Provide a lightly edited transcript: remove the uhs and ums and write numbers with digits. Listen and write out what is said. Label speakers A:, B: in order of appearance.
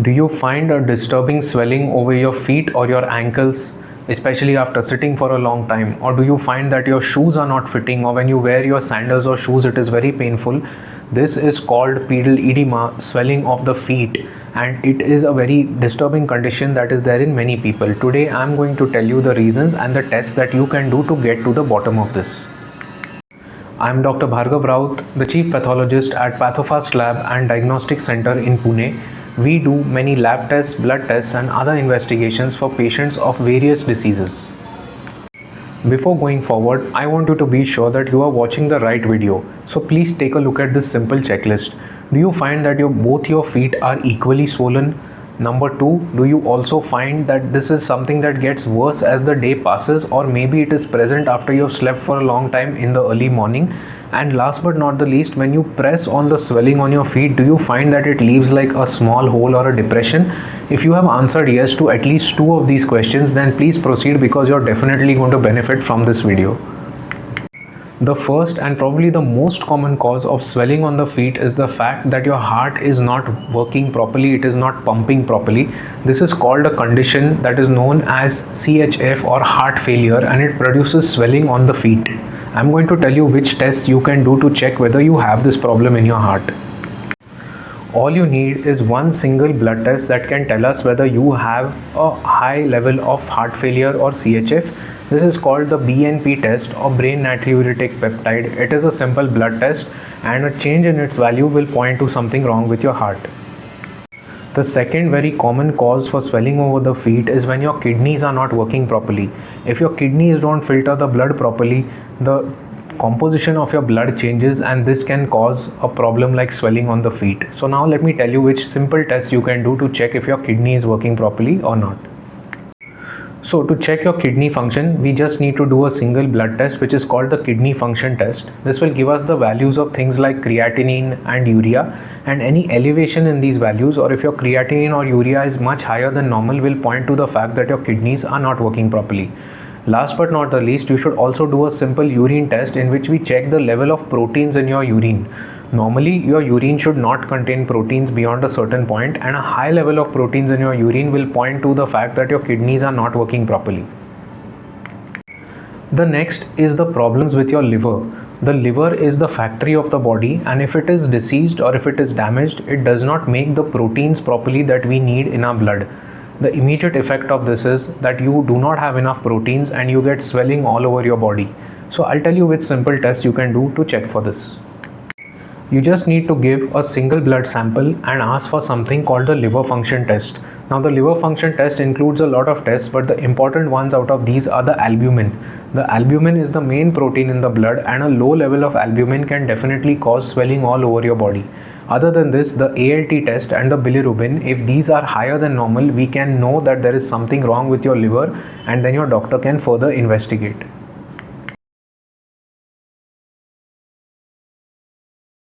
A: Do you find a disturbing swelling over your feet or your ankles, especially after sitting for a long time? Or do you find that your shoes are not fitting, or when you wear your sandals or shoes it is very painful? This is called pedal edema, swelling of the feet, and it is a very disturbing condition that is there in many people. Today I am going to tell you the reasons and the tests that you can do to get to the bottom of this. I am Dr. Bhargav Raut, the Chief Pathologist at Pathofast Lab and Diagnostic Center in Pune. We do many lab tests, blood tests and other investigations for patients of various diseases. Before going forward, I want you to be sure that you are watching the right video. So please take a look at this simple checklist. Do you find that both your feet are equally swollen? Number 2, do you also find that this is something that gets worse as the day passes, or maybe it is present after you have slept for a long time in the early morning? And last but not the least, when you press on the swelling on your feet, do you find that it leaves like a small hole or a depression? If you have answered yes to at least 2 of these questions, then please proceed, because you're definitely going to benefit from this video. The first and probably the most common cause of swelling on the feet is the fact that your heart is not working properly, it is not pumping properly. This is called a condition that is known as CHF or heart failure, and it produces swelling on the feet. I'm going to tell you which tests you can do to check whether you have this problem in your heart. All you need is one single blood test that can tell us whether you have a high level of heart failure or CHF. This is called the BNP test, or brain natriuretic peptide. It is a simple blood test, and a change in its value will point to something wrong with your heart. The second very common cause for swelling over the feet is when your kidneys are not working properly. If your kidneys don't filter the blood properly, the composition of your blood changes, and this can cause a problem like swelling on the feet. So now let me tell you which simple tests you can do to check if your kidney is working properly or not. So to check your kidney function, we just need to do a single blood test, which is called the kidney function test. This will give us the values of things like creatinine and urea, and any elevation in these values, or if your creatinine or urea is much higher than normal, will point to the fact that your kidneys are not working properly. Last but not the least, you should also do a simple urine test in which we check the level of proteins in your urine. Normally, your urine should not contain proteins beyond a certain point, and a high level of proteins in your urine will point to the fact that your kidneys are not working properly. The next is the problems with your liver. The liver is the factory of the body, and if it is diseased or if it is damaged, it does not make the proteins properly that we need in our blood. The immediate effect of this is that you do not have enough proteins and you get swelling all over your body. So I'll tell you which simple tests you can do to check for this. You just need to give a single blood sample and ask for something called the liver function test. Now the liver function test includes a lot of tests, but the important ones out of these are the albumin. The albumin is the main protein in the blood, and a low level of albumin can definitely cause swelling all over your body. Other than this, the ALT test and the bilirubin, if these are higher than normal, we can know that there is something wrong with your liver, and then your doctor can further investigate.